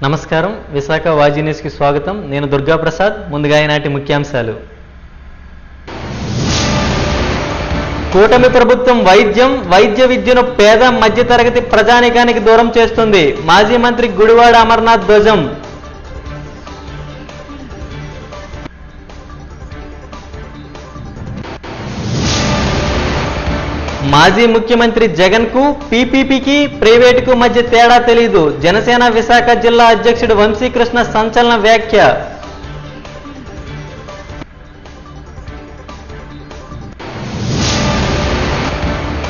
నమస్కారం, విశాఖ వాజీ న్యూస్కి స్వాగతం. నేను దుర్గా ప్రసాద్. ముందుగా ఈనాటి ముఖ్యాంశాలు. కూటమి ప్రభుత్వం వైద్య విద్యను పేద మధ్యతరగతి ప్రజానీకానికి దూరం చేస్తుంది. మాజీ మంత్రి గుడివాడ అమర్నాథ్ ధ్వజం. మాజీ ముఖ్యమంత్రి జగన్ కు పీపీపీకి ప్రైవేటుకు మధ్య తేడా తెలీదు. జనసేన విశాఖ జిల్లా అధ్యక్షుడు వంశీకృష్ణ సంచలన వ్యాఖ్య.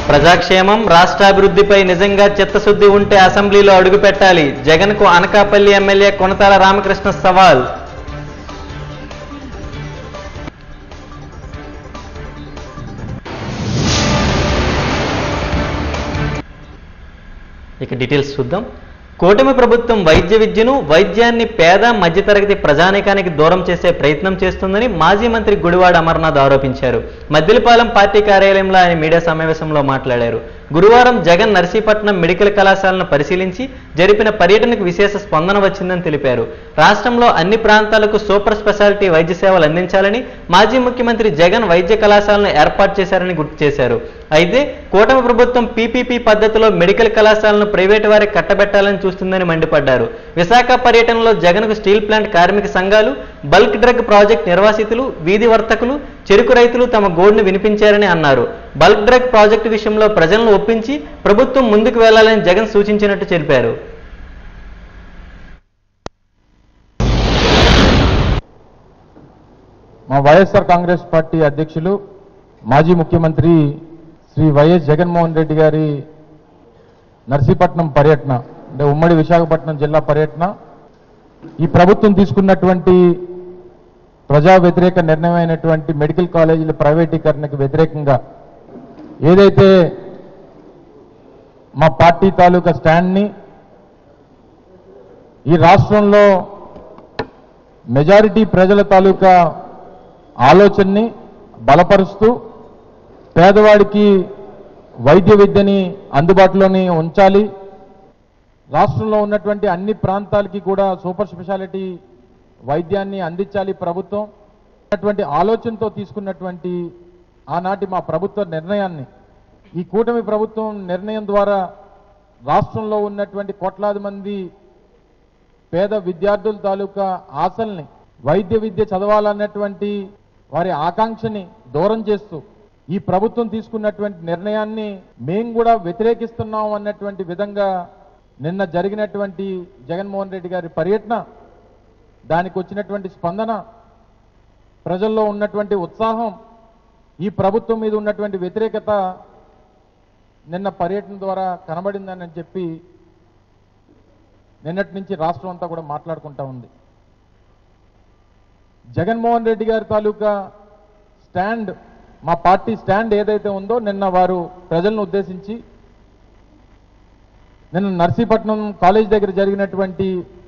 ప్రజాక్షేమం, రాష్ట్రాభివృద్ధిపై నిజంగా చిత్తశుద్ధి ఉంటే అసెంబ్లీలో అడుగుపెట్టాలి. జగన్ కు అనకాపల్లి ఎమ్మెల్యే కొనతాల రామకృష్ణ సవాల్. ఇక డీటెయిల్స్ చూద్దాం. కూటమి ప్రభుత్వం వైద్యాన్ని పేద మధ్యతరగతి ప్రజానీకానికి దూరం చేసే ప్రయత్నం చేస్తుందని మాజీ మంత్రి గుడివాడ అమర్నాథ్ ఆరోపించారు. మద్దిలపాలెం పార్టీ కార్యాలయంలో ఆయన మీడియా సమావేశంలో మాట్లాడారు. గురువారం జగన్ నర్సీపట్నం మెడికల్ కళాశాలను పరిశీలించి జరిపిన పర్యటనకు విశేష స్పందన వచ్చిందని తెలిపారు. రాష్ట్రంలో అన్ని ప్రాంతాలకు సూపర్ స్పెషాలిటీ వైద్య సేవలు అందించాలని మాజీ ముఖ్యమంత్రి జగన్ వైద్య కళాశాలను ఏర్పాటు చేశారని గుర్తు చేశారు. అయితే కూటమి ప్రభుత్వం పీపీపీ పద్ధతిలో మెడికల్ కళాశాలను ప్రైవేటు వారికి కట్టబెట్టాలని చూస్తుందని మండిపడ్డారు. విశాఖ పర్యటనలో జగన్కు స్టీల్ ప్లాంట్ కార్మిక సంఘాలు, బల్క్ డ్రగ్ ప్రాజెక్ట్ నిర్వాసితులు, వీధి వర్తకులు, చెరుకు రైతులు తమ గోడును వినిపించారని అన్నారు. బల్క్ డ్రగ్ ప్రాజెక్టు విషయంలో ప్రజలను ఒప్పించి ప్రభుత్వం ముందుకు వెళ్లాలని జగన్ సూచించినట్టు తెలిపారు. మా వైఎస్ఆర్ కాంగ్రెస్ పార్టీ అధ్యక్షులు మాజీ ముఖ్యమంత్రి శ్రీ వైఎస్ జగన్మోహన్ రెడ్డి గారి నర్సీపట్నం పర్యటన, అంటే ఉమ్మడి విశాఖపట్నం జిల్లా పర్యటన, ఈ ప్రభుత్వం తీసుకున్నటువంటి ప్రజా వ్యతిరేక నిర్ణయమైనటువంటి మెడికల్ కాలేజీల ప్రైవేటీకరణకు వ్యతిరేకంగా ఏదైతే మా పార్టీ తాలూకా స్టాండ్ని ఈ రాష్ట్రంలో మెజారిటీ ప్రజల తాలూకా ఆలోచనని బలపరుస్తూ పేదవాడికి వైద్య విద్యని అందుబాటులోని ఉంచాలి, రాష్ట్రంలో ఉన్నటువంటి అన్ని ప్రాంతాలకి కూడా సూపర్ స్పెషాలిటీ వైద్యాన్ని అందించాలి ప్రభుత్వం అటువంటి ఆలోచనతో తీసుకున్నటువంటి ఆనాటి మా ప్రభుత్వ నిర్ణయాన్ని ఈ కూటమి ప్రభుత్వం నిర్ణయం ద్వారా రాష్ట్రంలో ఉన్నటువంటి కోట్లాది మంది పేద విద్యార్థుల తాలూకా ఆశల్ని, వైద్య విద్య చదవాలన్నటువంటి వారి ఆకాంక్షని దూరం చేస్తూ ఈ ప్రభుత్వం తీసుకున్నటువంటి నిర్ణయాన్ని మేము కూడా వ్యతిరేకిస్తున్నాం అన్నటువంటి విధంగా నిన్న జరిగినటువంటి జగన్మోహన్ రెడ్డి గారి పర్యటన, దానికి వచ్చినటువంటి స్పందన, ప్రజల్లో ఉన్నటువంటి ఉత్సాహం, ఈ ప్రభుత్వం మీద ఉన్నటువంటి వ్యతిరేకత నిన్న పర్యటన ద్వారా కనబడిందని చెప్పి నిన్నటి నుంచి రాష్ట్రం అంతా కూడా మాట్లాడుకుంటా ఉంది. జగన్మోహన్ రెడ్డి గారి తాలూకా స్టాండ్, మా పార్టీ స్టాండ్ ఏదైతే ఉందో నిన్న వారు ప్రజలను ఉద్దేశించి నిన్న నర్సీపట్నం కాలేజ్ దగ్గర జరిగినటువంటి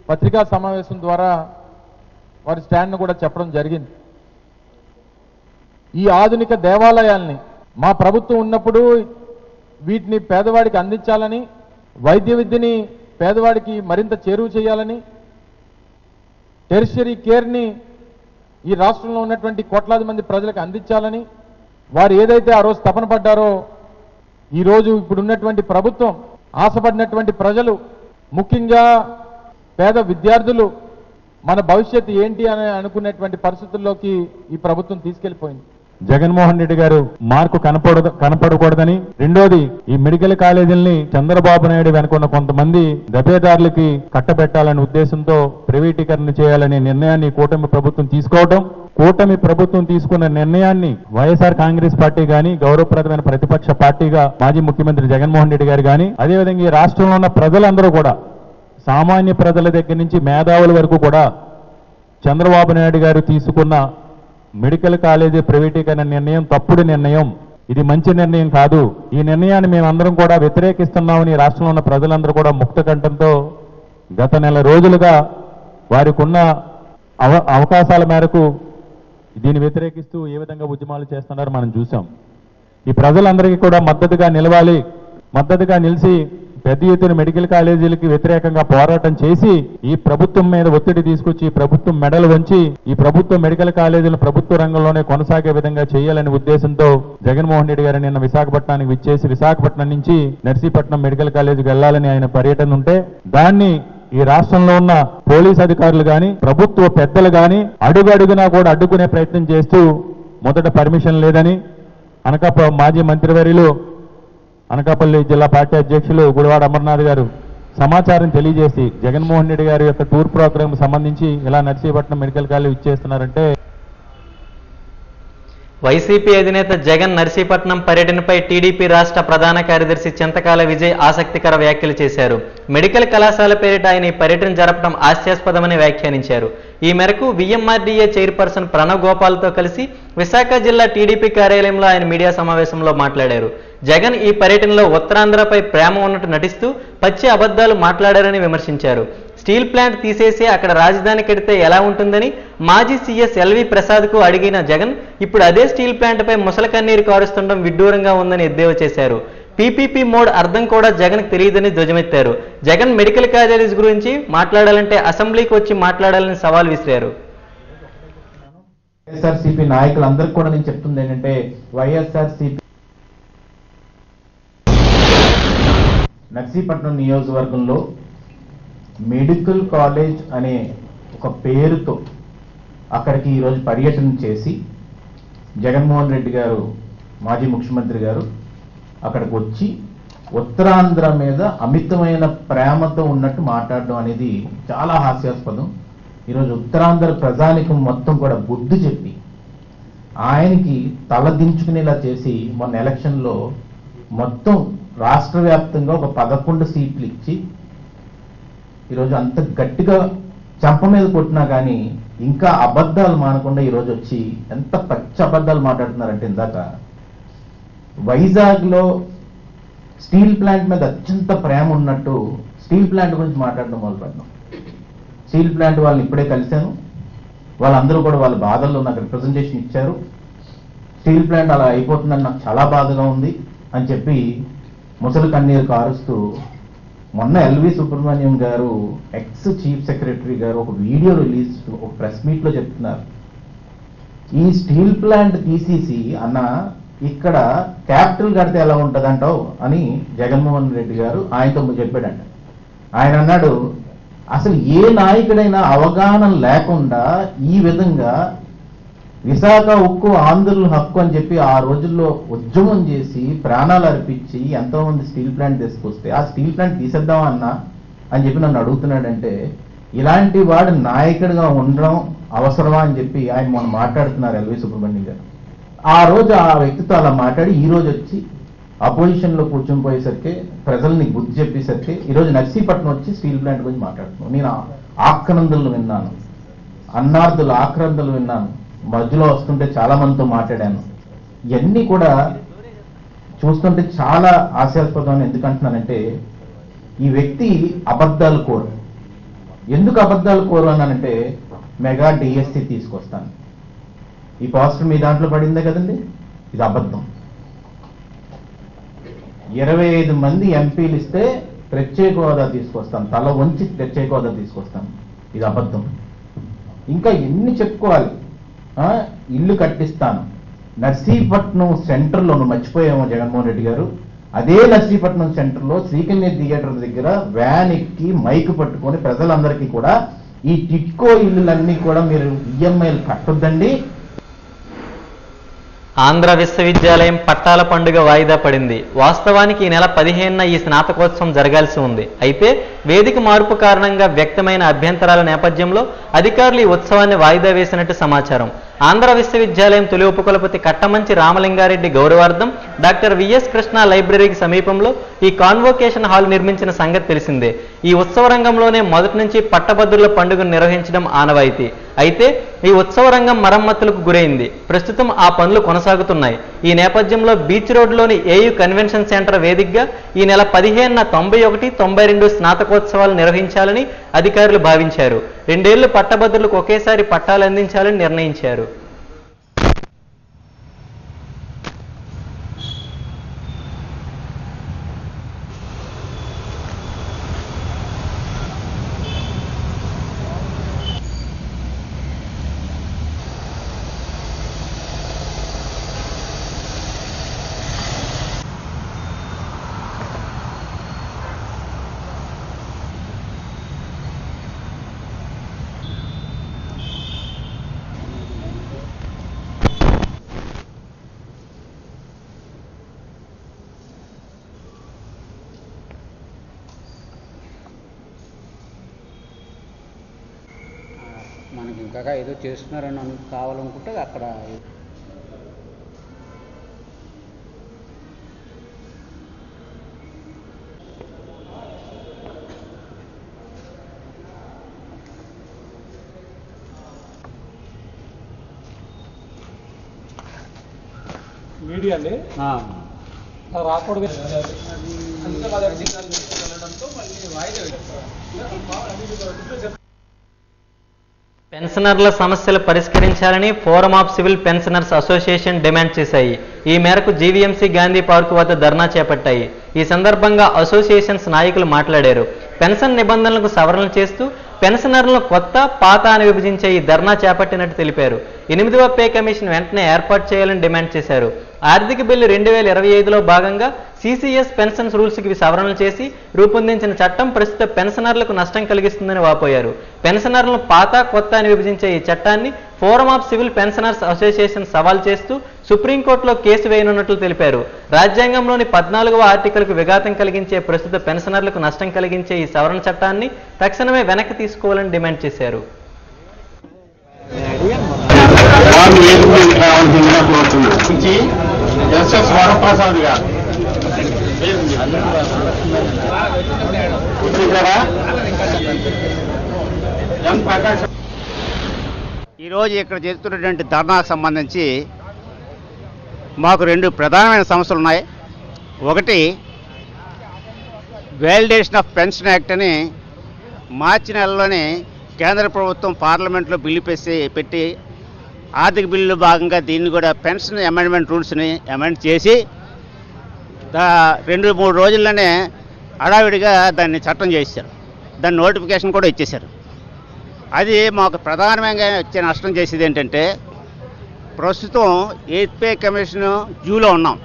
పత్రికా సమావేశం ద్వారా వారి స్టాండ్ను కూడా చెప్పడం జరిగింది. ఈ ఆధునిక దేవాలయాల్ని మా ప్రభుత్వం ఉన్నప్పుడు వీటిని పేదవాడికి అందించాలని, వైద్య విద్యని పేదవాడికి మరింత చేరువ చేయాలని, టెరిషరీ కేర్ని ఈ రాష్ట్రంలో ఉన్నటువంటి కోట్లాది మంది ప్రజలకు అందించాలని వారు ఏదైతే ఆ రోజు తపన పడ్డారో, ఈరోజు ఇప్పుడున్నటువంటి ప్రభుత్వం ఆశపడినటువంటి ప్రజలు, ముఖ్యంగా పేద విద్యార్థులు మన భవిష్యత్తు ఏంటి అని అనుకునేటువంటి పరిస్థితుల్లోకి ఈ ప్రభుత్వం తీసుకెళ్లిపోయింది. జగన్మోహన్ రెడ్డి గారు మార్కు కనపడకూడదని, రెండోది ఈ మెడికల్ కాలేజీల్ని చంద్రబాబు నాయుడు వెనుకున్న కొంతమంది దఫేదారులకి కట్టబెట్టాలనే ఉద్దేశంతో ప్రైవేటీకరణ చేయాలనే నిర్ణయాన్ని కూటమి ప్రభుత్వం తీసుకోవడం, కూటమి ప్రభుత్వం తీసుకున్న నిర్ణయాన్ని వైఎస్ఆర్ కాంగ్రెస్ పార్టీ గాని, గౌరవప్రదమైన ప్రతిపక్ష పార్టీగా మాజీ ముఖ్యమంత్రి జగన్మోహన్ రెడ్డి గారు గాని, అదేవిధంగా ఈ రాష్ట్రంలో ఉన్న ప్రజలందరూ కూడా, సామాన్య ప్రజల దగ్గర నుంచి మేధావుల వరకు కూడా చంద్రబాబు నాయుడు గారు తీసుకున్న మెడికల్ కాలేజీ ప్రైవేటీకరణ నిర్ణయం తప్పుడు నిర్ణయం, ఇది మంచి నిర్ణయం కాదు, ఈ నిర్ణయాన్ని మేమందరం కూడా వ్యతిరేకిస్తున్నామని రాష్ట్రంలో ఉన్న ప్రజలందరూ కూడా ముక్త కంఠంతో గత నెల రోజులుగా వారికి ఉన్న అవకాశాల మేరకు దీన్ని వ్యతిరేకిస్తూ ఏ విధంగా ఉద్యమాలు చేస్తున్నారో మనం చూసాం. ఈ ప్రజలందరికీ కూడా మద్దతుగా నిలవాలి, మద్దతుగా నిలిచి పెద్ద ఎత్తున మెడికల్ కాలేజీలకి వ్యతిరేకంగా పోరాటం చేసి ఈ ప్రభుత్వం మీద ఒత్తిడి తీసుకొచ్చి ఈ ప్రభుత్వం మెడలు వంచి ఈ ప్రభుత్వ మెడికల్ కాలేజీలను ప్రభుత్వ రంగంలోనే కొనసాగే విధంగా చేయాలనే ఉద్దేశంతో జగన్మోహన్ రెడ్డి గారు నిన్న విశాఖపట్నానికి విచ్చేసి విశాఖపట్నం నుంచి నర్సీపట్నం మెడికల్ కాలేజీకి వెళ్లాలని ఆయన పర్యటన ఉంటే దాన్ని ఈ రాష్ట్రంలో ఉన్న పోలీస్ అధికారులు గాని, ప్రభుత్వ పెద్దలు గాని అడుగడుగునా కూడా అడ్డుకునే ప్రయత్నం చేస్తూ మొదట పర్మిషన్ లేదని మాజీ మంత్రివర్యులు అనకాపల్లి జిల్లా పార్టీ అధ్యక్షులు గుడివాడ అమర్నాథ్ గారు సమాచారం తెలియజేసి జగన్మోహన్ రెడ్డి గారి యొక్క టూర్ ప్రోగ్రామ్ సంబంధించి ఇలా నర్సీపట్నం మెడికల్ కాలేజ్ ఇచ్చేస్తున్నారంటే, వైసీపీ అధినేత జగన్ నర్సీపట్నం పర్యటనపై టీడీపీ రాష్ట్ర ప్రధాన కార్యదర్శి చింతకాల విజయ్ ఆసక్తికర వ్యాఖ్యలు చేశారు. మెడికల్ కళాశాల పేరిట ఆయన ఈ పర్యటన జరపడం హాస్యాస్పదమని వ్యాఖ్యానించారు. ఈ మేరకు విఎంఆర్డీఏ చైర్పర్సన్ ప్రణవ్ గోపాల్తో కలిసి విశాఖ జిల్లా టీడీపీ కార్యాలయంలో ఆయన మీడియా సమావేశంలో మాట్లాడారు. జగన్ ఈ పర్యటనలో ఉత్తరాంధ్రపై ప్రేమ ఉన్నట్టు నటిస్తూ పచ్చి అబద్ధాలు మాట్లాడారని విమర్శించారు. స్టీల్ ప్లాంట్ తీసేసి అక్కడ రాజధాని కడితే ఎలా ఉంటుందని మాజీ సీఎస్ ఎల్వి ప్రసాద్కు అడిగిన జగన్ ఇప్పుడు అదే స్టీల్ ప్లాంట్పై ముసల కన్నీరు కారుస్తుండడం విడ్డూరంగా ఉందని ఎద్దేవా చేశారు. పీపీపీ మోడ్ అర్థం కూడా జగన్కు తెలియదని ధ్వజమెత్తారు. జగన్ మెడికల్ కాలేజీస్ గురించి మాట్లాడాలంటే అసెంబ్లీకి వచ్చి మాట్లాడాలని సవాల్ విసిరారు. వైఎస్ఆర్సీపీ నాయకులందరికీ కూడా నేను చెప్తుంది ఏంటంటే, వైఎస్ఆర్సీపీ నర్సీపట్నం నియోజకవర్గంలో మెడికల్ కాలేజ్ అనే ఒక పేరుతో అక్కడికి ఈరోజు పర్యటన చేసి జగన్మోహన్ రెడ్డి గారు మాజీ ముఖ్యమంత్రి గారు అక్కడికి వచ్చి ఉత్తరాంధ్ర మీద అమితమైన ప్రేమతో ఉన్నట్టు మాట్లాడడం అనేది చాలా హాస్యాస్పదం. ఈరోజు ఉత్తరాంధ్ర ప్రజానికం మొత్తం కూడా బుద్ధి చెప్పి ఆయనకి తలదించుకునేలా చేసి మొన్న ఎలక్షన్లో మొత్తం రాష్ట్ర వ్యాప్తంగా ఒక 11 సీట్లు ఇచ్చి ఈరోజు అంత గట్టిగా చెంప మీద కొట్టినా కానీ ఇంకా అబద్ధాలు మానకుండా ఈరోజు వచ్చి ఎంత పచ్చి అబద్ధాలు మాట్లాడుతున్నారంటే, ఇందాక వైజాగ్లో స్టీల్ ప్లాంట్ మీద అత్యంత ప్రేమ ఉన్నట్టు స్టీల్ ప్లాంట్ గురించి మాట్లాడడం మొదలుపెట్టాం. స్టీల్ ప్లాంట్ వాళ్ళని ఇప్పుడే కలిశాను, వాళ్ళందరూ కూడా వాళ్ళ బాధల్లో నాకు రిప్రజెంటేషన్ ఇచ్చారు. స్టీల్ ప్లాంట్ అలా అయిపోతుందని నాకు చాలా బాధగా ఉంది అని చెప్పి ముసలి కన్నీరు కారుస్తూ మొన్న ఎల్వి సుబ్రహ్మణ్యం గారు ఎక్స్ చీఫ్ సెక్రటరీ గారు ఒక వీడియో రిలీజ్ ఒక ప్రెస్ మీట్ లో చెప్తున్నారు, ఈ స్టీల్ ప్లాంట్ తీసేసి అన్న ఇక్కడ క్యాపిటల్ కడితే ఎలా ఉంటుందంటావు అని జగన్మోహన్ రెడ్డి గారు ఆయనతో చెప్పాడంట. ఆయన అన్నాడు, అసలు ఏ నాయకుడైనా అవగాహన లేకుండా ఈ విధంగా విశాఖ ఉక్కు ఆంధ్రుల హక్కు అని చెప్పి ఆ రోజుల్లో ఉద్యమం చేసి ప్రాణాలు అర్పించి ఎంతో మంది స్టీల్ ప్లాంట్ తీసుకొస్తే ఆ స్టీల్ ప్లాంట్ తీసేద్దాం అన్నా అని చెప్పి నన్ను అడుగుతున్నాడంటే, ఇలాంటి వాడు నాయకుడిగా ఉండడం అవసరమా అని చెప్పి ఆయన మొన్న మాట్లాడుతున్నారు ఎల్వి సుబ్రహ్మణ్యం గారు. ఆ రోజు ఆ వ్యక్తితో అలా మాట్లాడి ఈ రోజు వచ్చి అపోజిషన్ లో కూర్చొని పోయేసరికి ప్రజల్ని బుద్ధి చెప్పేసరికి ఈరోజు నర్సీపట్నం వచ్చి స్టీల్ ప్లాంట్ గురించి మాట్లాడుతున్నాను. నేను ఆక్రందనలు విన్నాను, అన్నార్థులు ఆక్రందనలు విన్నాను, మధ్యలో వస్తుంటే చాలా మందితో మాట్లాడాను. ఇవన్నీ కూడా చూస్తుంటే చాలా హాస్యాస్పదం. ఎందుకంటున్నానంటే, ఈ వ్యక్తి అబద్ధాలు కోరు. ఎందుకు అబద్ధాలు కోరు అన్నానంటే, మెగా డిఎస్సి తీసుకొస్తాను, ఈ పోస్టర్ మీ దాంట్లో పడిందే కదండి, ఇది అబద్ధం. 25 మంది ఎంపీలు ఇస్తే ప్రత్యేక హోదా తీసుకొస్తాను, తల వంచి ప్రత్యేక హోదా తీసుకొస్తాను, ఇది అబద్ధం. ఇంకా ఎన్ని చెప్పుకోవాలి, ఇల్లు కట్టిస్తాను. నర్సీపట్నం సెంటర్లో నువ్వు మర్చిపోయామో జగన్మోహన్ రెడ్డి గారు, అదే నర్సీపట్నం సెంటర్లో శ్రీకన్య థియేటర్ దగ్గర వ్యాన్ ఎక్కి మైక్ పట్టుకొని ప్రజలందరికీ కూడా ఈ టిట్కో ఇల్లులన్నీ కూడా మీరు ఈఎంఐలు కట్టొద్దండి. ఆంధ్ర విశ్వవిద్యాలయం పట్టాల పండుగ వాయిదా పడింది. వాస్తవానికి ఈ నెల 15న ఈ స్నాతకోత్సవం జరగాల్సి ఉంది. అయితే వేదిక మార్పు కారణంగా వ్యక్తమైన అభ్యంతరాల నేపథ్యంలో అధికారులు ఈ ఉత్సవాన్ని వాయిదా వేసినట్టు సమాచారం. ఆంధ్ర విశ్వవిద్యాలయం తొలి ఉపకులపతి కట్టమంచి రామలింగారెడ్డి గౌరవార్థం డాక్టర్ విఎస్ కృష్ణ లైబ్రరీకి సమీపంలో ఈ కాన్వోకేషన్ హాల్ నిర్మించిన సంగతి తెలిసిందే. ఈ ఉత్సవ రంగంలోనే మొదటి నుంచి పట్టభద్రుల పండుగను నిర్వహించడం ఆనవాయితీ. అయితే ఈ ఉత్సవ రంగం మరమ్మతులకు గురైంది. ప్రస్తుతం ఆ పనులు కొనసాగుతున్నాయి. ఈ నేపథ్యంలో బీచ్ రోడ్లోని ఏయూ కన్వెన్షన్ సెంటర్ వేదికగా ఈ నెల 15న 91, 92 స్నాతకోత్సవాలు నిర్వహించాలని అధికారులు భావించారు. 2 ఏళ్లు పట్టభద్రులకు ఒకేసారి పట్టాలు అందించాలని నిర్ణయించారు. మనకి ఇంకా ఏదో చేస్తున్నారని కావాలనుకుంటే అక్కడ మీడియాని రాకూడదు. పెన్షనర్ల సమస్యలు పరిష్కరించాలని forum of civil pensioners association demand చేశాయి. ఈ మేరకు జీవీఎంసీ గాంధీ పార్కు వద్ద ధర్నా చేపట్టాయి. ఈ సందర్భంగా అసోసియేషన్స్ నాయకులు మాట్లాడారు. పెన్షన్ నిబంధనలకు సవరణలు చేస్తూ పెన్షనర్లను కొత్త, పాత అని విభజించే ఈ ధర్నా చేపట్టినట్టు తెలిపారు. 8వ పే కమిషన్ వెంటనే ఏర్పాటు చేయాలని డిమాండ్ చేశారు. ఆర్థిక బిల్లు 2025లో భాగంగా సిసిఎస్ పెన్షన్స్ రూల్స్కి సవరణలు చేసి రూపొందించిన చట్టం ప్రస్తుత పెన్షనర్లకు నష్టం కలిగిస్తుందని వాపోయారు. పెన్షనర్లను పాత, కొత్త అని విభజించే ఈ చట్టాన్ని forum of civil pensioners association సవాల్ చేస్తూ సుప్రీంకోర్టులో కేసు వేయనున్నట్లు తెలిపారు. రాజ్యాంగంలోని 14వ ఆర్టికల్కు విఘాతం కలిగించే ప్రస్తుత పెన్షనర్లకు నష్టం కలిగించే ఈ సవరణ చట్టాన్ని తక్షణమే వెనక్కి తీసుకోవాలని డిమాండ్ చేశారు. ఈరోజు ఇక్కడ చేస్తున్నటువంటి ధర్నాకు సంబంధించి మాకు 2 ప్రధానమైన సమస్యలు ఉన్నాయి. ఒకటి, వాలిడేషన్ ఆఫ్ పెన్షన్ యాక్ట్ అని మార్చి నెలలోనే కేంద్ర ప్రభుత్వం పార్లమెంట్లో బిల్లు పెట్టి ఆర్థిక బిల్లులో భాగంగా దీన్ని కూడా పెన్షన్ అమెండ్మెంట్ రూల్స్ని అమెండ్ చేసి 2-3 రోజుల్లోనే హడావిడిగా దాన్ని చట్టం చేశారు. దాని నోటిఫికేషన్ కూడా ఇచ్చేశారు. అది మాకు ప్రధానంగా వచ్చే నష్టం చేసేది ఏంటంటే, ప్రస్తుతం 8th పే కమిషన్ డ్యూలో ఉన్నాం.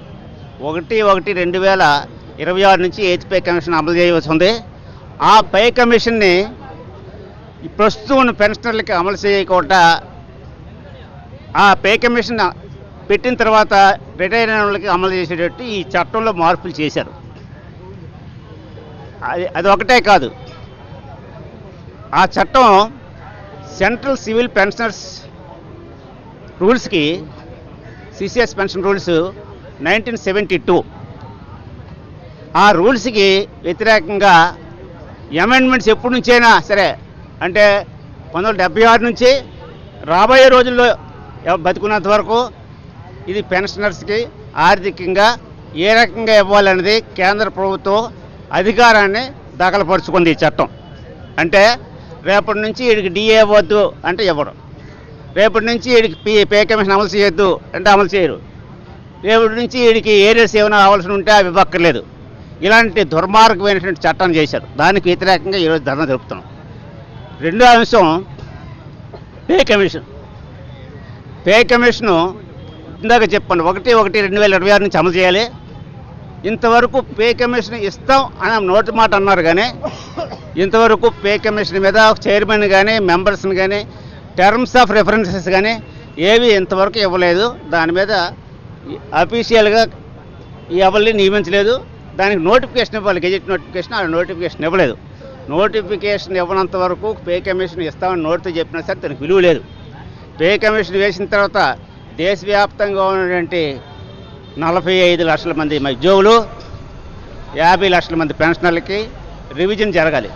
1/1/2026 నుంచి 8th పే కమిషన్ అమలు చేయవలసి ఉంది. ఆ పే కమిషన్ని ప్రస్తుతం పెన్షనర్లకి అమలు చేయకుండా ఆ పే కమిషన్ పెట్టిన తర్వాత రిటైర్ అయిన వాళ్ళకి అమలు చేసేటట్టు ఈ చట్టంలో మార్పులు చేశారు. అది ఒకటే కాదు, ఆ చట్టం సెంట్రల్ సివిల్ పెన్షనర్స్ రూల్స్కి, సిసిఎస్ పెన్షన్ రూల్స్ 1972 ఆ రూల్స్కి వ్యతిరేకంగా అమెండ్మెంట్స్ ఎప్పటి నుంచైనా సరే, అంటే 1976 నుంచి రాబోయే రోజుల్లో బతుకున్నంత వరకు ఇది పెన్షనర్స్కి ఆర్థికంగా ఏ రకంగా ఇవ్వాలనేది కేంద్ర ప్రభుత్వం అధికారాన్ని దాఖలుపరుచుకుంది ఈ చట్టం. అంటే రేపటి నుంచి వీడికి డిఏ ఇవ్వద్దు అంటే ఇవ్వరు, రేపటి నుంచి వీడికి పే కమిషన్ అమలు చేయొద్దు అంటే అమలు చేయరు, రేపటి నుంచి వీడికి ఏరియాస్ ఏమైనా కావాల్సి ఉంటే అవి ఇవ్వక్కర్లేదు. ఇలాంటి దుర్మార్గమైనటువంటి చట్టాన్ని చేశారు. దానికి వ్యతిరేకంగా ఈరోజు ధర్నా జరుపుతున్నాం. రెండో అంశం పే కమిషన్. పే కమిషను ఇందాక చెప్పాను, 1/1/2026 నుంచి అమలు చేయాలి. ఇంతవరకు పే కమిషన్ ఇస్తాం అని నోటి మాట అన్నారు, కానీ ఇంతవరకు పే కమిషన్ మీద చైర్మన్ కానీ మెంబర్స్ని కానీ టర్మ్స్ ఆఫ్ రెఫరెన్సెస్ కానీ ఏవి ఇంతవరకు ఇవ్వలేదు. దాని మీద అఫీషియల్గా ఎవరిని నియమించలేదు. దానికి నోటిఫికేషన్ ఇవ్వాలి, గెజెట్ నోటిఫికేషన్. ఆ నోటిఫికేషన్ ఇవ్వలేదు. నోటిఫికేషన్ ఇవ్వనంత వరకు పే కమిషన్ ఇస్తామని నోటితో చెప్పినా సరే దానికి విలువ లేదు. పే కమిషన్ వేసిన తర్వాత దేశవ్యాప్తంగా ఉన్నటువంటి 45 లక్షల మంది ఉద్యోగులు, 50 లక్షల మంది పెన్షనర్లకి రివిజన్ జరగాలి.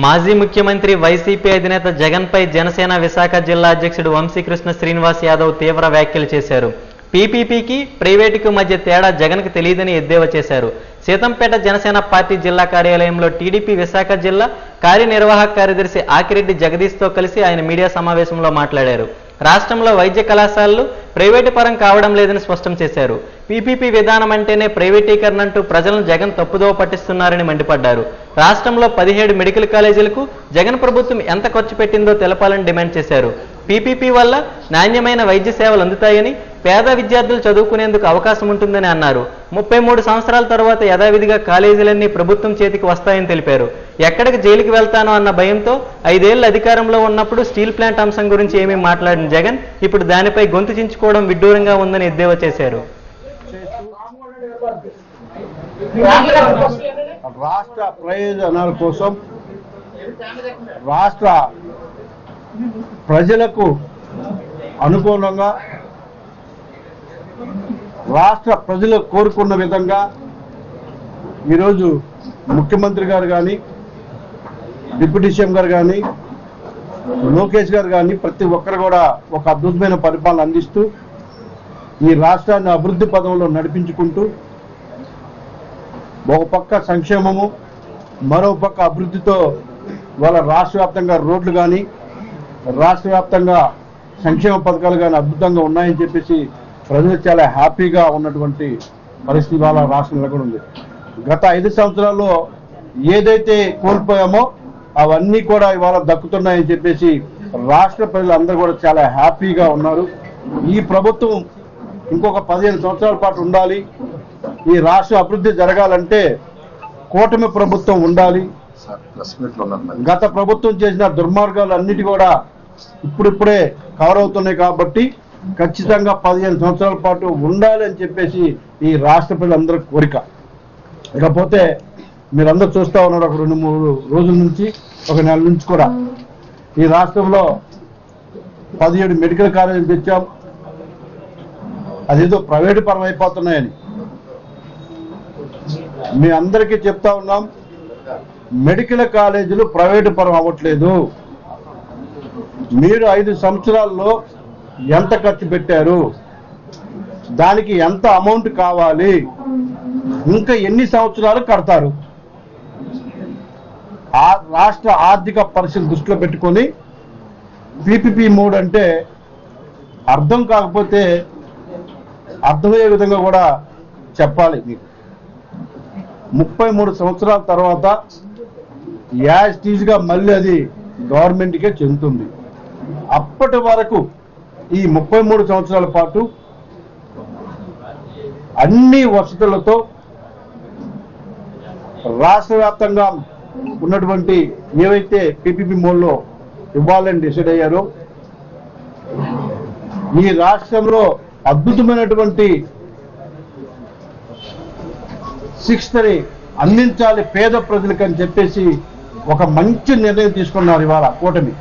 మాజీ ముఖ్యమంత్రి వైసీపీ అధినేత జగన్పై జనసేన విశాఖ జిల్లా అధ్యక్షుడు వంశీకృష్ణ శ్రీనివాస్ యాదవ్ తీవ్ర వ్యాఖ్యలు చేశారు. పీపీపీకి ప్రైవేటుకు మధ్య తేడా జగన్కు తెలియదని ఎద్దేవా చేశారు. సీతంపేట జనసేన పార్టీ జిల్లా కార్యాలయంలో టీడీపీ విశాఖ జిల్లా కార్యనిర్వాహక కార్యదర్శి ఆకిరెడ్డి జగదీష్తో కలిసి ఆయన మీడియా సమావేశంలో మాట్లాడారు. రాష్ట్రంలో వైద్య కళాశాలలు ప్రైవేటు పరం కావడం లేదని స్పష్టం చేశారు. పీపీపీ విధానం అంటేనే ప్రైవేటీకరణ అంటూ ప్రజలను జగన్ తప్పుదోవ పట్టిస్తున్నారని మండిపడ్డారు. రాష్ట్రంలో 17 మెడికల్ కాలేజీలకు జగన్ ప్రభుత్వం ఎంత ఖర్చు పెట్టిందో తెలపాలని డిమాండ్ చేశారు. పీపీపీ వల్ల నాణ్యమైన వైద్య సేవలు అందుతాయని, పేద విద్యార్థులు చదువుకునేందుకు అవకాశం ఉంటుందని అన్నారు. 33 సంవత్సరాల తర్వాత యథావిధిగా కాలేజీలన్నీ ప్రభుత్వం చేతికి వస్తాయని తెలిపారు. ఎక్కడికి జైలుకి వెళ్తానో అన్న భయంతో 5 ఏళ్ల అధికారంలో ఉన్నప్పుడు స్టీల్ ప్లాంట్ అంశం గురించి ఏమీ మాట్లాడిన జగన్ ఇప్పుడు దానిపై గొంతు చించుకోవడం విడ్డూరంగా ఉందని ఎద్దేవా చేశారు. రాష్ట్ర ప్రయోజనాల కోసం, రాష్ట్ర ప్రజలకు అనుకూలంగా, రాష్ట్ర ప్రజలు కోరుకున్న విధంగా ఈరోజు ముఖ్యమంత్రి గారు కానీ, డిప్యూటీ సీఎం గారు కానీ, లోకేష్ గారు కానీ ప్రతి ఒక్కరు కూడా ఒక అద్భుతమైన పరిపాలన అందిస్తూ ఈ రాష్ట్రాన్ని అభివృద్ధి పదంలో నడిపించుకుంటూ ఒక పక్క సంక్షేమము, మరో పక్క అభివృద్ధితో వాళ్ళ రాష్ట్ర వ్యాప్తంగా రోడ్లు కానీ, రాష్ట్ర వ్యాప్తంగా సంక్షేమ పథకాలు కానీ అద్భుతంగా ఉన్నాయని చెప్పేసి ప్రజలు చాలా హ్యాపీగా ఉన్నటువంటి పరిస్థితి వాళ్ళ రాష్ట్రంలో కూడా ఉంది. గత 5 సంవత్సరాల్లో ఏదైతే కోల్పోయామో అవన్నీ కూడా ఇవాళ దక్కుతున్నాయని చెప్పేసి రాష్ట్ర ప్రజలందరూ కూడా చాలా హ్యాపీగా ఉన్నారు. ఈ ప్రభుత్వం ఇంకొక 15 సంవత్సరాల పాటు ఉండాలి. ఈ రాష్ట్ర అభివృద్ధి జరగాలంటే కూటమి ప్రభుత్వం ఉండాలి. గత ప్రభుత్వం చేసిన దుర్మార్గాలు అన్నిటి కూడా ఇప్పుడిప్పుడే కవర్ అవుతున్నాయి కాబట్టి ఖచ్చితంగా 15 సంవత్సరాల పాటు ఉండాలి అని చెప్పేసి ఈ రాష్ట్ర ప్రజలందరి కోరిక. ఇకపోతే మీరందరూ చూస్తూ ఉన్నారు, ఒక 2-3 రోజుల నుంచి, ఒక నెల నుంచి కూడా ఈ రాష్ట్రంలో 17 మెడికల్ కాలేజీలు తెచ్చాం. అదేదో ప్రైవేటు పరం అయిపోతున్నాయని మీ అందరికీ చెప్తా ఉన్నాం. మెడికల్ కాలేజీలు ప్రైవేటు పరం అవ్వట్లేదు. మీరు 5 సంవత్సరాల్లో ఎంత ఖర్చు పెట్టారు, దానికి ఎంత అమౌంట్ కావాలి, ఇంకా ఎన్ని సంవత్సరాలు కడతారు, ఆ రాష్ట్ర ఆర్థిక పరిస్థితులు దృష్టిలో పెట్టుకొని పీపీపీ మోడ్ అంటే అర్థం కాకపోతే అర్థమయ్యే విధంగా కూడా చెప్పాలి. మీకు 33 సంవత్సరాల తర్వాత యాజ్ టీజ్గా మళ్ళీ అది గవర్నమెంట్కే చెందుతుంది. అప్పటి వరకు ఈ 33 సంవత్సరాల పాటు అన్ని వసతులతో రాష్ట్ర వ్యాప్తంగా ఉన్నటువంటి ఏవైతే పీపీపీ మోడ్లో ఇవ్వాలని డిసైడ్ అయ్యారో ఈ రాష్ట్రంలో అద్భుతమైనటువంటి శిక్షని అందించాలి పేద ప్రజలకు అని చెప్పేసి ఒక మంచి నిర్ణయం తీసుకున్నారు ఇవాళ కూటమి.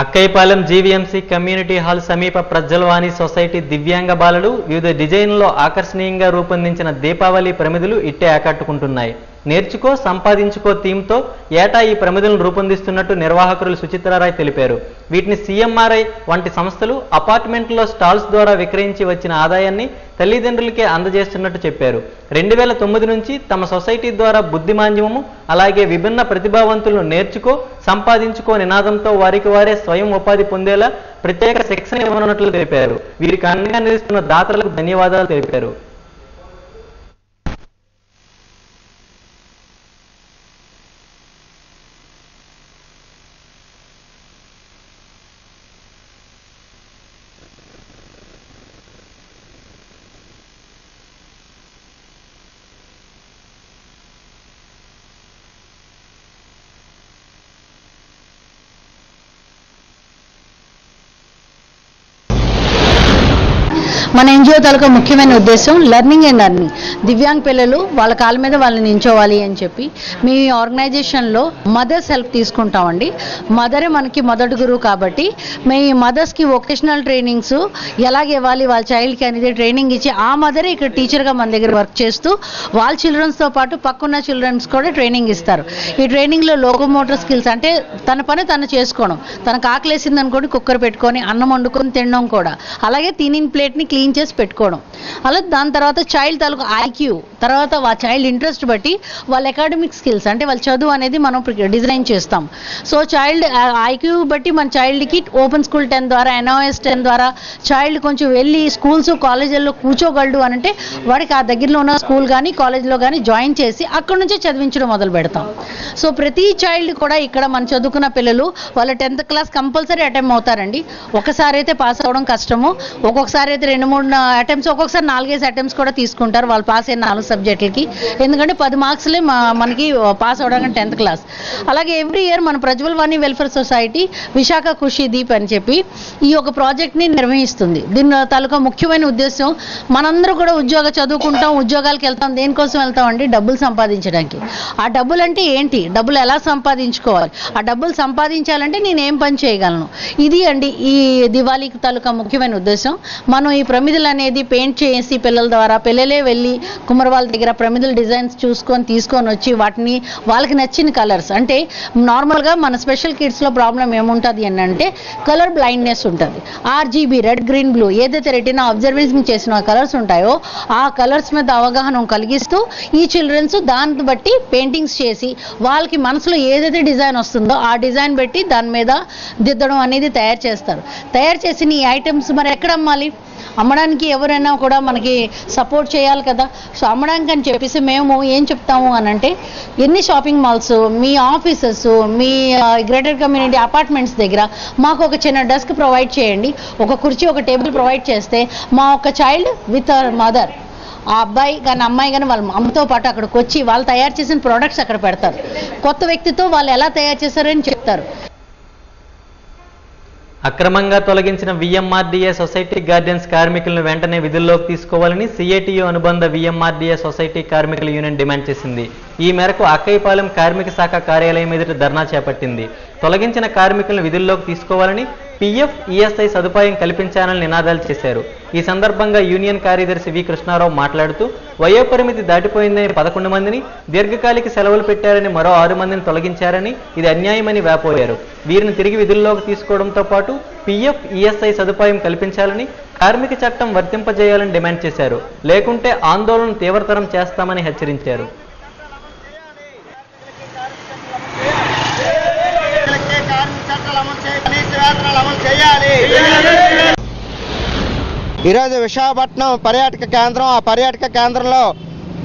అక్కైపాలెం జీవీఎంసీ కమ్యూనిటీ హాల్ సమీప ప్రజ్వలవాణి సొసైటీ దివ్యాంగ బాలలు వివిధ డిజైన్లో ఆకర్షణీయంగా రూపొందించిన దీపావళి ప్రమిదలు ఇట్టే ఆకట్టుకుంటున్నాయి. నేర్చుకో సంపాదించుకో థీమ్తో ఏటా ఈ ప్రమిదలను రూపొందిస్తున్నట్టు నిర్వాహకులు సుచిత్రారాయ్ తెలిపారు. వీటిని సీఎంఆర్ఐ వంటి సంస్థలు అపార్ట్మెంట్లో స్టాల్స్ ద్వారా విక్రయించి వచ్చిన ఆదాయాన్ని తల్లిదండ్రులకే అందజేస్తున్నట్టు చెప్పారు. 2009 నుంచి తమ సొసైటీ ద్వారా బుద్ధిమాంద్యమము అలాగే విభిన్న ప్రతిభావంతులను నేర్చుకో సంపాదించుకో నినాదంతో వారికి వారే స్వయం ఉపాధి పొందేలా ప్రత్యేక శిక్షణ ఇవ్వనున్నట్లు తెలిపారు. వీరికి అండగా నిలుస్తున్న దాతలకు ధన్యవాదాలు తెలిపారు. మన ఎన్జిఓ తాలూకా ముఖ్యమైన ఉద్దేశం లెర్నింగ్ అండ్ అర్నింగ్. దివ్యాంగ్ పిల్లలు వాళ్ళ కాళ్ళ మీద వాళ్ళని నించోవాలి అని చెప్పి మీ ఆర్గనైజేషన్లో మదర్స్ హెల్ప్ తీసుకుంటామండి. మదరే మనకి మొదటి గురువు కాబట్టి మీ మదర్స్కి వొకేషనల్ ట్రైనింగ్స్ ఎలాగ ఇవ్వాలి వాళ్ళ చైల్డ్కి అనేది ట్రైనింగ్ ఇచ్చి ఆ మదరే ఇక్కడ టీచర్గా మన దగ్గర వర్క్ చేస్తూ వాళ్ళ చిల్డ్రన్స్తో పాటు పక్కన్న చిల్డ్రన్స్ కూడా ట్రైనింగ్ ఇస్తారు. ఈ ట్రైనింగ్లో లోకోమోటర్ స్కిల్స్ అంటే తన పని తను చేసుకోవడం, తనకు ఆకలేసింది అనుకోండి కుక్కర్ పెట్టుకొని అన్నం వండుకొని తినడం కూడా, అలాగే తినిన ప్లేట్ని క్లీన్ చేసి పెట్టుకోవడం. అలా దాని తర్వాత చైల్డ్ తాలూకు ఐక్యూ, తర్వాత చైల్డ్ ఇంట్రెస్ట్ బట్టి వాళ్ళ అకాడమిక్ స్కిల్స్ అంటే వాళ్ళ చదువు అనేది మనం డిజైన్ చేస్తాం. సో చైల్డ్ ఐక్యూ బట్టి మన చైల్డ్కి ఓపెన్ స్కూల్ 10 ద్వారా NOS 10 ద్వారా చైల్డ్ కొంచెం వెళ్ళి స్కూల్స్ కాలేజీల్లో కూర్చోగలడు అని అంటే వాడికి ఆ దగ్గరలో ఉన్న స్కూల్ కానీ కాలేజ్లో కానీ జాయిన్ చేసి అక్కడ నుంచే చదివించడం మొదలు పెడతాం. సో ప్రతి చైల్డ్ కూడా ఇక్కడ మన చదువుకున్న పిల్లలు వాళ్ళ 10th క్లాస్ కంపల్సరీ అటెంప్ట్ అవుతారండి. ఒకసారి అయితే పాస్ అవ్వడం కష్టము, ఒక్కొక్కసారి అయితే 2-3 అటెంప్ట్స్, ఒక్కొక్కసారి 4-5 అటెంప్ట్స్ కూడా తీసుకుంటారు వాళ్ళు పాస్ అయిన 4 సబ్జెక్టులకి. ఎందుకంటే 10 మార్క్స్లే మనకి పాస్ అవ్వడానికి 10th క్లాస్. అలాగే ఎవ్రీ ఇయర్ మన ప్రజ్వల్ వాణి వెల్ఫేర్ సొసైటీ విశాఖ ఖుషి దీప్ అని చెప్పి ఈ ఒక ప్రాజెక్ట్ని నిర్వహిస్తుంది. దీని తాలూకా ముఖ్యమైన ఉద్దేశం మనందరూ కూడా చదువుకుంటాం, ఉద్యోగాలకు వెళ్తాం, దేనికోసం వెళ్తాం అండి? డబ్బులు సంపాదించడానికి. ఆ డబ్బులు అంటే ఏంటి, డబ్బులు ఎలా సంపాదించుకోవాలి, ఆ డబ్బులు సంపాదించాలంటే నేను ఏం పని చేయగలను, ఇది అండి ఈ దివాళీ తాలూకా ముఖ్యమైన ఉద్దేశం. మనం ఈ ప్రమిదలు అనేది పెయింట్ చేసి పిల్లల ద్వారా పిల్లలే వెళ్ళి కుమ్మరి వాళ్ళ దగ్గర ప్రమిదల డిజైన్స్ తీసుకొని వచ్చి వాటిని వాళ్ళకి నచ్చిన కలర్స్ అంటే నార్మల్గా మన స్పెషల్ కిడ్స్లో ప్రాబ్లం ఏముంటుంది అని అంటే కలర్ బ్లైండ్నెస్ ఉంటుంది. RGB రెడ్ గ్రీన్ బ్లూ ఏదైతే రెటీనా అబ్జర్వేషన్ చేసిన కలర్స్ ఉంటాయో ఆ కలర్స్ మీద అవగాహన కలిగిస్తూ ఈ చిల్డ్రన్స్ దాన్ని బట్టి పెయింటింగ్స్ చేసి వాళ్ళకి మనసులో ఏదైతే డిజైన్ వస్తుందో ఆ డిజైన్ బట్టి దాని మీద దిద్దడం అనేది తయారు చేస్తారు. తయారు చేసిన ఈ ఐటమ్స్ మరి ఎక్కడ అమ్మాలి? అమ్మడానికి ఎవరైనా కూడా మనకి సపోర్ట్ చేయాలి కదా. సో అమ్మడానికి అని చెప్పేసి మేము ఏం చెప్తాము అని అంటే ఎన్ని షాపింగ్ మాల్స్, మీ ఆఫీసెస్, మీ గ్రేటర్ కమ్యూనిటీ అపార్ట్మెంట్స్ దగ్గర మాకు ఒక చిన్న డెస్క్ ప్రొవైడ్ చేయండి, ఒక కుర్చీ ఒక టేబుల్ ప్రొవైడ్ చేస్తే మా ఒక చైల్డ్ విత్ మదర్, ఆ అబ్బాయి కానీ అమ్మాయి కానీ వాళ్ళ అమ్మతో పాటు అక్కడికి వచ్చి వాళ్ళు తయారు చేసిన ప్రోడక్ట్స్ అక్కడ పెడతారు. కొత్త వ్యక్తితో వాళ్ళు ఎలా తయారు చేశారని చెప్తారు. అక్రమంగా తొలగించిన VMRDA సొసైటీ గార్డెన్స్ కార్మికులను వెంటనే విధుల్లోకి తీసుకోవాలని CATU అనుబంధ VMRDA సొసైటీ కార్మికుల యూనియన్ డిమాండ్ చేసింది. ఈ మేరకు అక్కయ్యపాలెం కార్మిక శాఖ కార్యాలయం ఎదుట ధర్నా చేపట్టింది. తొలగించిన కార్మికులను విధుల్లోకి తీసుకోవాలని, PF, ESI సదుపాయం కల్పించాలని నినాదాలు చేశారు. ఈ సందర్భంగా యూనియన్ కార్యదర్శి వి కృష్ణారావు మాట్లాడుతూ వయోపరిమితి దాటిపోయిందని 11 మందిని, దీర్ఘకాలిక సెలవులు పెట్టారని మరో 6 మందిని తొలగించారని, ఇది అన్యాయమని వాపోయారు. వీరిని తిరిగి విధుల్లోకి తీసుకోవడంతో పాటు PF, ESI సదుపాయం కల్పించాలని, కార్మిక చట్టం వర్తింపజేయాలని డిమాండ్ చేశారు. లేకుంటే ఆందోళన తీవ్రతరం చేస్తామని హెచ్చరించారు. ఈరోజు విశాఖపట్నం పర్యాటక కేంద్రం, ఆ పర్యాటక కేంద్రంలో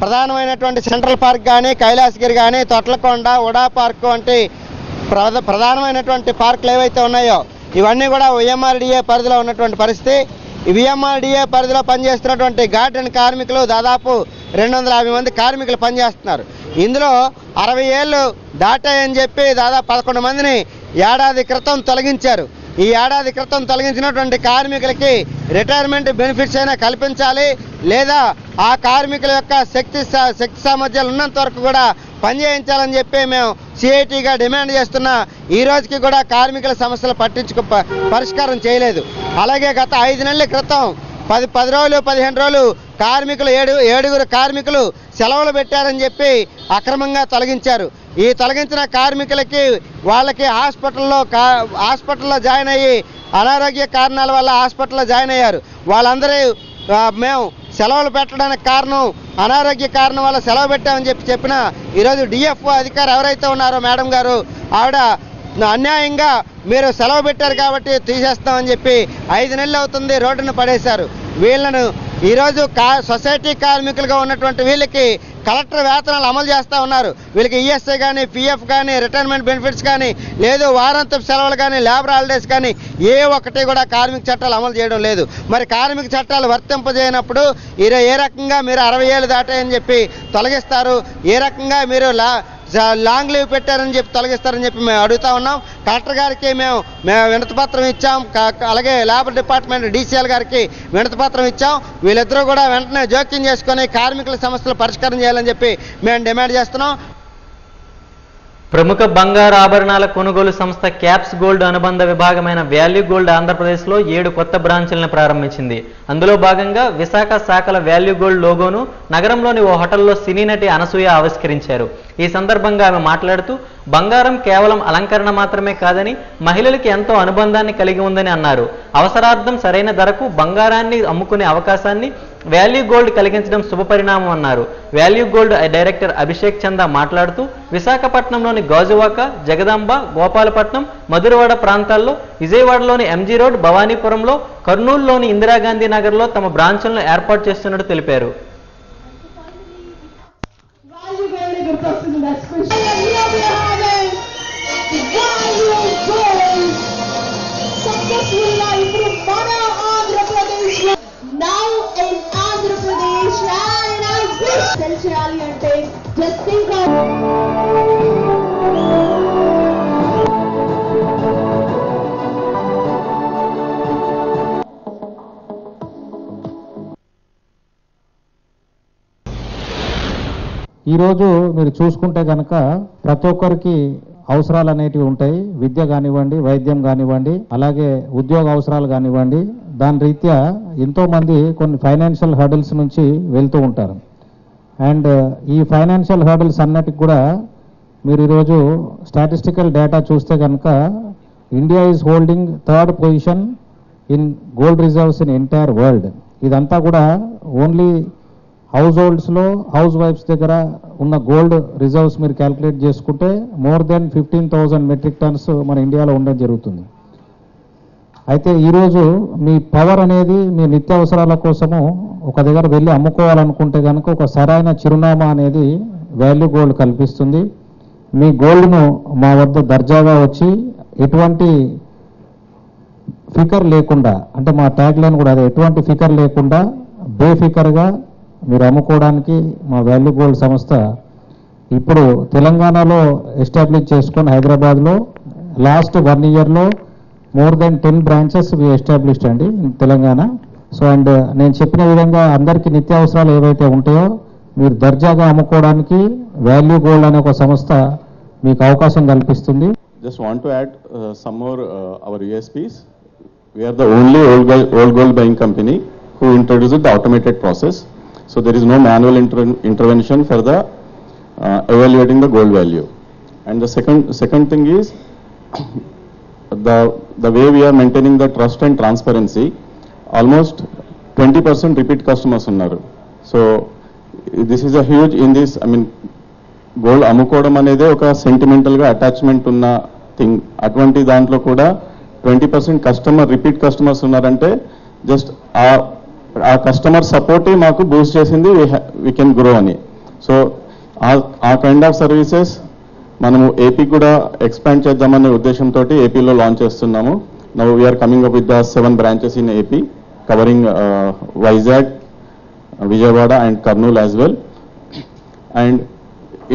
ప్రధానమైనటువంటి సెంట్రల్ పార్క్ కానీ, కైలాసగిరి కానీ, తొట్లకొండ, ఉడా పార్క్ వంటి ప్రధానమైనటువంటి పార్కులు ఏవైతే ఉన్నాయో ఇవన్నీ కూడా VMRDA పరిధిలో ఉన్నటువంటి పరిస్థితి. ఈ VMRDA పరిధిలో పనిచేస్తున్నటువంటి గార్డెన్ కార్మికులు దాదాపు 250 మంది కార్మికులు పనిచేస్తున్నారు. ఇందులో 60 ఏళ్ళు దాటాయని చెప్పి దాదాపు 11 మందిని ఏడాది క్రితం తొలగించారు. ఈ ఏడాది క్రితం తొలగించినటువంటి కార్మికులకి రిటైర్మెంట్ బెనిఫిట్స్ అయినా కల్పించాలి, లేదా ఆ కార్మికుల యొక్క శక్తి సామర్థ్యాలు ఉన్నంత వరకు కూడా పనిచేయించాలని చెప్పి మేము CITగా డిమాండ్ చేస్తున్నా. ఈ రోజుకి కూడా కార్మికుల సమస్యలు పరిష్కారం చేయలేదు. అలాగే గత 5 నెలల క్రితం 10 రోజులు 15 రోజులు కార్మికులు 7 కార్మికులు సెలవులు పెట్టారని చెప్పి అక్రమంగా తొలగించారు. ఈ తొలగించిన కార్మికులకి వాళ్ళకి హాస్పిటల్లో జాయిన్ అయ్యి అనారోగ్య కారణాల వల్ల హాస్పిటల్లో జాయిన్ అయ్యారు. వాళ్ళందరూ మేము సెలవులు పెట్టడానికి కారణం అనారోగ్య కారణం వల్ల సెలవు పెట్టామని చెప్పిన ఈరోజు DFO అధికారి ఎవరైతే ఉన్నారో మేడం గారు, ఆవిడ అన్యాయంగా మీరు సెలవు పెట్టారు కాబట్టి తీసేస్తామని చెప్పి 5 నెలలు అవుతుంది రోడ్డును పడేశారు. వీళ్ళను ఈరోజు సొసైటీ కార్మికులుగా ఉన్నటువంటి వీళ్ళకి కలెక్టర్ వేతనాలు అమలు చేస్తూ ఉన్నారు. వీళ్ళకి ESI కానీ, PF కానీ, రిటైర్మెంట్ బెనిఫిట్స్ కానీ, లేదు వారాంతపు సెలవులు కానీ, లేబర్ హాలిడేస్ కానీ ఏ ఒక్కటి కూడా కార్మిక చట్టాలు అమలు చేయడం లేదు. మరి కార్మిక చట్టాలు వర్తింపజేయనప్పుడు ఏ రకంగా మీరు 60 ఏళ్ళు దాటాయని చెప్పి తొలగిస్తారు? ఏ రకంగా మీరు లాంగ్ లీవ్ పెట్టారని చెప్పి తొలగిస్తారని చెప్పి మేము అడుగుతా ఉన్నాం. కలెక్టర్ గారికి మేము వినతిపత్రం ఇచ్చాం, అలాగే లేబర్ డిపార్ట్మెంట్ DCL గారికి వినతిపత్రం ఇచ్చాం. వీళ్ళిద్దరూ కూడా వెంటనే జోక్యం చేసుకొని కార్మికుల సమస్యలు పరిష్కారం చేయాలని చెప్పి మేము డిమాండ్ చేస్తున్నాం. ప్రముఖ బంగారు ఆభరణాల కొనుగోలు సంస్థ క్యాప్స్ గోల్డ్ అనుబంధ విభాగమైన వాల్యూ గోల్డ్ ఆంధ్రప్రదేశ్లో 7 కొత్త బ్రాంచులను ప్రారంభించింది. అందులో భాగంగా విశాఖ శాఖల వాల్యూ గోల్డ్ లోగోను నగరంలోని ఓ హోటల్లో సినీ నటి అనసూయ ఆవిష్కరించారు. ఈ సందర్భంగా ఆమె మాట్లాడుతూ బంగారం కేవలం అలంకరణ మాత్రమే కాదని మహిళలకి ఎంతో అనుబంధాన్ని కలిగి ఉందని అన్నారు. అవసరార్థం సరైన ధరకు బంగారాన్ని అమ్ముకునే అవకాశాన్ని వాల్యూ గోల్డ్ కలిగించడం శుభపరిణామం అన్నారు. వాల్యూ గోల్డ్ డైరెక్టర్ అభిషేక్ చందా మాట్లాడుతూ విశాఖపట్నంలోని గాజువాక, జగదాంబ, గోపాలపట్నం, మధురవాడ ప్రాంతాల్లో, విజయవాడలోని MG రోడ్, భవానీపురంలో, కర్నూలులోని ఇందిరాగాంధీ నగర్లో తమ బ్రాంచులను ఏర్పాటు చేస్తున్నట్టు తెలిపారు. ఈరోజు మీరు చూసుకుంటే కనుక ప్రతి ఒక్కరికి అవసరాలు అనేటివి ఉంటాయి. విద్య కానివ్వండి, వైద్యం కానివ్వండి, అలాగే ఉద్యోగ అవసరాలు కానివ్వండి. దాని రీత్యా ఎంతోమంది కొన్ని ఫైనాన్షియల్ హర్డిల్స్ నుంచి వెళ్తూ ఉంటారు. అండ్ ఈ ఫైనాన్షియల్ హర్డిల్స్ అన్నిటికి కూడా మీరు ఈరోజు స్టాటిస్టికల్ డేటా చూస్తే కనుక India is holding 3rd position in gold reserves in entire world. ఇదంతా కూడా ఓన్లీ హౌస్ హోల్డ్స్లో హౌస్ వైఫ్స్ దగ్గర ఉన్న గోల్డ్ రిజర్వ్స్ మీరు క్యాల్కులేట్ చేసుకుంటే మోర్ దెన్ 15,000 మెట్రిక్ టన్స్ మన ఇండియాలో ఉండడం జరుగుతుంది. అయితే ఈరోజు మీ పవర్ అనేది మీ నిత్యావసరాల కోసము ఒక దగ్గర వెళ్ళి అమ్ముకోవాలనుకుంటే కనుక ఒక సరైన చిరునామా అనేది వాల్యూ గోల్డ్ కల్పిస్తుంది. మీ గోల్డ్ను మా వద్ద దర్జాగా వచ్చి ఎటువంటి ఫికర్ లేకుండా, అంటే మా ట్యాగ్ లైన్ కూడా అదే, ఎటువంటి ఫికర్ లేకుండా బేఫికర్గా మీరు అమ్ముకోవడానికి మా వాల్యూ గోల్డ్ సంస్థ ఇప్పుడు తెలంగాణలో ఎస్టాబ్లిష్ చేసుకొని హైదరాబాద్లో లాస్ట్ 1 yearలో మోర్ దెన్ 10 branches వి ఎస్టాబ్లిష్డ్ అండి ఇన్ తెలంగాణ. సో అండ్ నేను చెప్పిన విధంగా అందరికీ నిత్యావసరాలు ఏవైతే ఉంటాయో మీరు దర్జాగా అమ్ముకోవడానికి వాల్యూ గోల్డ్ అనే ఒక సంస్థ మీకు అవకాశం కల్పిస్తుంది. Just want to add some more our USPs. We are the only old gold buying company who introduced the automated process. So there is no manual intervention for the evaluating the gold value. And the second thing is the way we are maintaining the trust and transparency. Almost 20% repeat customers unnaru. So this is a huge in this. I mean, gold అమ్ముకోవడం అనేది ఒక సెంటిమెంటల్గా attachment ఉన్న thing. అటువంటి దాంట్లో కూడా 20% customer repeat customers ఉన్నారంటే just ఆ customer సపోర్టే మాకు బూస్ట్ చేసింది వీ కెన్ గ్రో అని. సో ఆ కైండ్ ఆఫ్ సర్వీసెస్ మనము ఏపీ కూడా ఎక్స్పాండ్ చేద్దామనే ఉద్దేశంతో ఏపీలో లాంచ్ చేస్తున్నాము. Now we are coming up with the 7 branches in AP covering Vizag, Vijayawada and Kurnool as well. And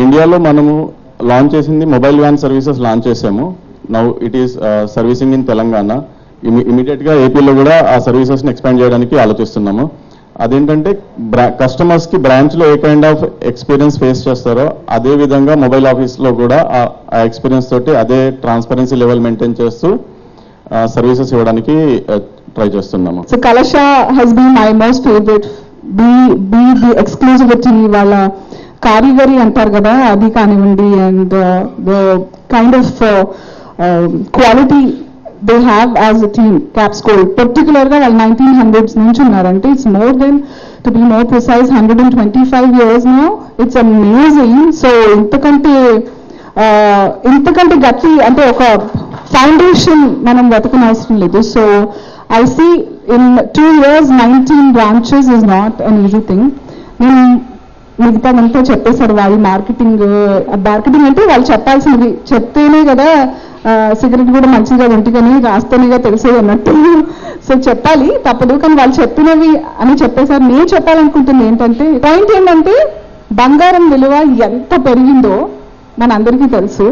ఇండియాలో మనము లాంచ్ చేసింది మొబైల్ వ్యాన్ సర్వీసెస్ లాంచ్ చేసాము. Now it is servicing in Telangana. ఇమీడియట్గా ఏపీలో కూడా ఆ సర్వీసెస్ని ఎక్స్పాండ్ చేయడానికి ఆలోచిస్తున్నాము. అదేంటంటే కస్టమర్స్కి బ్రాంచ్లో ఏ కైండ్ ఆఫ్ ఎక్స్పీరియన్స్ ఫేస్ చేస్తారో అదే విధంగా మొబైల్ ఆఫీస్లో కూడా ఆ ఎక్స్పీరియన్స్ తోటి అదే ట్రాన్స్పరెన్సీ లెవెల్ మెయింటైన్ చేస్తూ సర్వీసెస్ ఇవ్వడానికి ట్రై చేస్తున్నాము. So Kalasha has been my most favourite. The exclusivity, వాళ్ళ కారిగరీ అంటారు కదా, అది కానివ్వండి, and the kind of quality they have as a team. Caps Gold పర్టికులర్గా వాళ్ళు 1900s నుంచి ఉన్నారంటే it's more than, to be more precise, 125 years now. It's amazing. So ఇంతకంటే గట్టి అంటే ఒక ఫౌండేషన్ మనం వెతకనవసరం లేదు. So I see in 2 years 19 branches is not an easy thing. నేను మిగతాదంతా చెప్పేశారు. వాళ్ళు మార్కెటింగ్ అంటే వాళ్ళు చెప్పాల్సినవి చెప్తేనే కదా సిగరెట్ కూడా మంచిగా ఒంటిగాని రాస్తేనేగా తెలిసేది అన్నట్టు. సో చెప్పాలి తప్పదు, కానీ వాళ్ళు చెప్పినవి అని చెప్పేశారు. నేను చెప్పాలనుకుంటుంది ఏంటంటే, పాయింట్ ఏంటంటే బంగారం విలువ ఎంత పెరిగిందో మనందరికీ తెలుసు.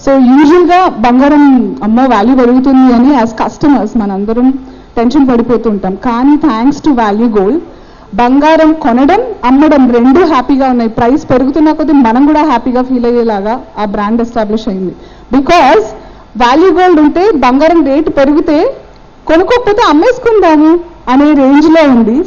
సో యూజువల్గా బంగారం అమ్మో వాల్యూ పెరుగుతుంది అని యాజ్ కస్టమర్స్ మనందరం టెన్షన్ పడిపోతుంటాం. కానీ థ్యాంక్స్ టు వాల్యూ గోల్డ్ బంగారం కొనడం అమ్మడం రెండూ హ్యాపీగా ఉన్నాయి. ప్రైస్ పెరుగుతున్న కొద్దీ మనం కూడా హ్యాపీగా ఫీల్ అయ్యేలాగా ఆ బ్రాండ్ ఎస్టాబ్లిష్ అయింది. బికాజ్ వాల్యూ గోల్డ్ ఉంటే బంగారం రేటు పెరిగితే కొనుక్కోకపోతే అమ్మేసుకుందాము అనే రేంజ్లో ఉంది.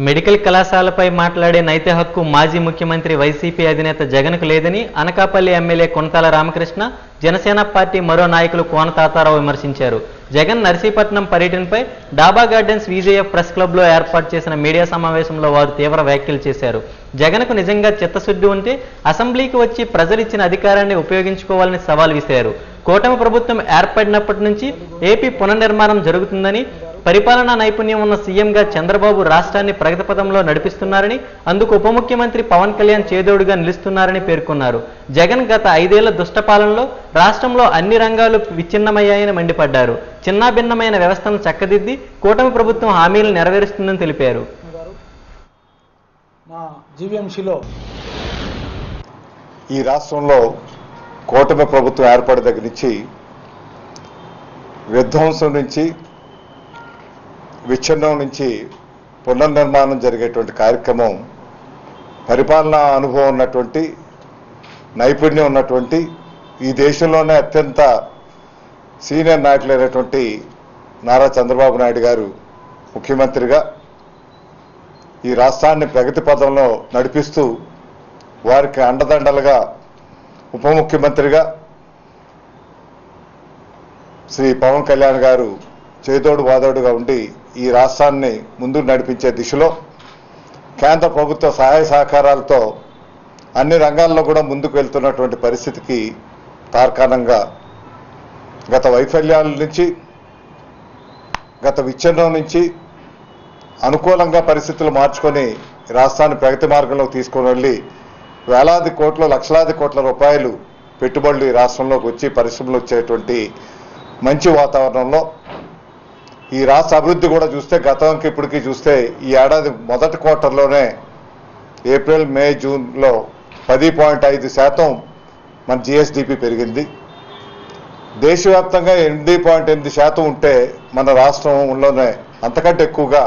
మెడికల్ కళాశాలపై మాట్లాడే నైతిక హక్కు మాజీ ముఖ్యమంత్రి వైసీపీ అధినేత జగన్కు లేదని అనకాపల్లి ఎమ్మెల్యే కొనతాల రామకృష్ణ, జనసేన పార్టీ మరో నాయకులు కోన తాతారావు విమర్శించారు. జగన్ నర్సీపట్నం పర్యటనపై డాబా గార్డెన్స్ విజేఎఫ్ ప్రెస్ క్లబ్లో ఏర్పాటు చేసిన మీడియా సమావేశంలో వారు తీవ్ర వ్యాఖ్యలు చేశారు. జగన్కు నిజంగా చిత్తశుద్ధి ఉంటే అసెంబ్లీకి వచ్చి ప్రజలిచ్చిన అధికారాన్ని ఉపయోగించుకోవాలని సవాల్ విసిరారు. కూటమి ప్రభుత్వం ఏర్పడినప్పటి నుంచి ఏపీ పునర్నిర్మాణం జరుగుతుందని, పరిపాలనా నైపుణ్యం ఉన్న సీఎంగా చంద్రబాబు రాష్ట్రాన్ని ప్రగతి పథంలో నడిపిస్తున్నారని, అందుకు ఉప ముఖ్యమంత్రి పవన్ కళ్యాణ్ చేదోడుగా నిలుస్తున్నారని పేర్కొన్నారు. జగన్ గత 5 ఏళ్ల దుష్టపాలనలో రాష్ట్రంలో అన్ని రంగాలు విచ్ఛిన్నమయ్యాయని మండిపడ్డారు. చిన్నాభిన్నమైన వ్యవస్థను చక్కదిద్ది కూటమి ప్రభుత్వం హామీలు నెరవేరుస్తుందని తెలిపారు. మా జీవీఎంసీలో ఈ రాష్ట్రంలో కూటమి ప్రభుత్వం ఏర్పడే దగ్గర నుంచి విధ్వంసం నుంచి, విచ్ఛిన్నం నుంచి పునర్నిర్మాణం జరిగేటువంటి కార్యక్రమం పరిపాలనా అనుభవం ఉన్నటువంటి, నైపుణ్యం ఉన్నటువంటి, ఈ దేశంలోనే అత్యంత సీనియర్ నాయకులైనటువంటి నారా చంద్రబాబు నాయుడు గారు ముఖ్యమంత్రిగా ఈ రాష్ట్రాన్ని ప్రగతి పథంలో నడిపిస్తూ వారికి అండదండలుగా ఉప ముఖ్యమంత్రిగా శ్రీ పవన్ కళ్యాణ్ గారు చేదోడు వాదోడుగా ఉండి ఈ రాష్ట్రాన్ని ముందుకు నడిపించే దిశలో కేంద్ర ప్రభుత్వ సహాయ సహకారాలతో అన్ని రంగాల్లో కూడా ముందుకు వెళ్తున్నటువంటి పరిస్థితికి తార్కాణంగా గత వైఫల్యాల నుంచి, గత విచ్ఛిన్నం నుంచి అనుకూలంగా పరిస్థితులు మార్చుకొని రాష్ట్రాన్ని ప్రగతి మార్గంలోకి తీసుకొని వెళ్ళి వేలాది కోట్ల, లక్షలాది కోట్ల రూపాయలు పెట్టుబడులు ఈ రాష్ట్రంలోకి వచ్చి పరిశ్రమలు వచ్చేటువంటి మంచి వాతావరణంలో ఈ రాష్ట్ర అభివృద్ధి కూడా చూస్తే గతంకి ఇప్పటికీ చూస్తే ఈ ఏడాది మొదటి క్వార్టర్లోనే ఏప్రిల్, మే, జూన్లో 10.5% మన జిఎస్డిపి పెరిగింది. దేశవ్యాప్తంగా 8.8% ఉంటే మన రాష్ట్రంలోనే అంతకంటే ఎక్కువగా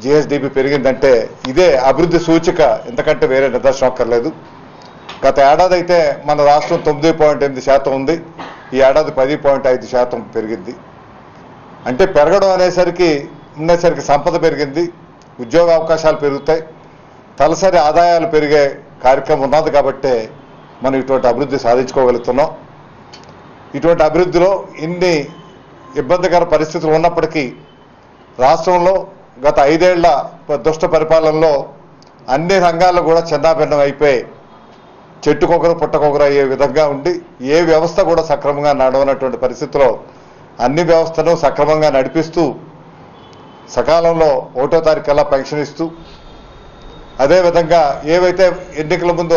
జిఎస్డిపి పెరిగిందంటే ఇదే అభివృద్ధి సూచిక, ఎందుకంటే వేరే నిదర్శనం అక్కర్లేదు. గత ఏడాది అయితే మన రాష్ట్రం 9.8% ఉంది, ఈ ఏడాది 10.5% పెరిగింది. అంటే పెరగడం ఉండేసరికి సంపద పెరిగింది, ఉద్యోగ అవకాశాలు పెరుగుతాయి, తలసరి ఆదాయాలు పెరిగే కార్యక్రమం ఉన్నది కాబట్టే మనం ఇటువంటి అభివృద్ధి సాధించుకోగలుగుతున్నాం. ఇటువంటి అభివృద్ధిలో ఇన్ని ఇబ్బందికర పరిస్థితులు ఉన్నప్పటికీ రాష్ట్రంలో గత 5 ఏళ్ల దుష్ట పరిపాలనలో అన్ని రంగాల్లో కూడా చిన్నాభిన్నం అయిపోయి చెట్టుకొకరు పుట్టకొకరు అయ్యే విధంగా ఉండి ఏ వ్యవస్థ కూడా సక్రమంగా నడవనటువంటి పరిస్థితిలో అన్ని వ్యవస్థను సక్రమంగా నడిపిస్తూ సకాలంలో 1వ తారీఖు కల్లా పెన్షన్ ఇస్తూ, అదేవిధంగా ఏవైతే ఎన్నికల ముందు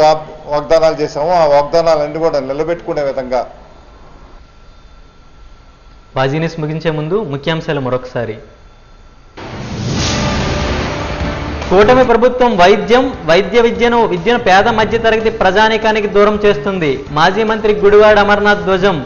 వాగ్దానాలు చేశామో ఆ వాగ్దానాలన్నీ కూడా నిలబెట్టుకునే విధంగా. బాజీ న్యూస్ ముగించే ముందు ముఖ్యాంశాలు మరొకసారి. కూటమి ప్రభుత్వం వైద్య విద్యను పేద మధ్య తరగతి ప్రజానీకానికి దూరం చేస్తుంది. మాజీ మంత్రి గుడివాడ అమర్నాథ్ ధ్వజం.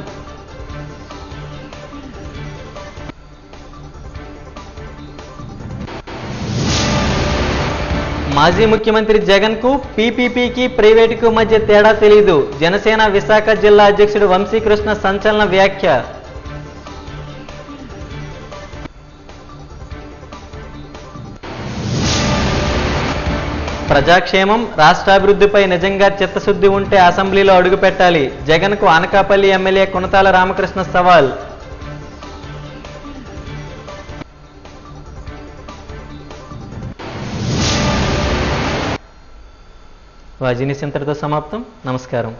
మాజీ ముఖ్యమంత్రి జగన్ కు పీపీపీకి ప్రైవేటుకు మధ్య తేడా తెలియదు. జనసేన విశాఖ జిల్లా అధ్యక్షుడు వంశీకృష్ణ సంచలన వ్యాఖ్య. ప్రజాక్షేమం, రాష్ట్రాభివృద్ధిపై నిజంగా చిత్తశుద్ధి ఉంటే అసెంబ్లీలో అడుగుపెట్టాలి. జగన్కు అనకాపల్లి ఎమ్మెల్యే కొనతాల రామకృష్ణ సవాల్. వాజీ న్యూస్ ఇంతటితో సమాప్తం. నమస్కారం.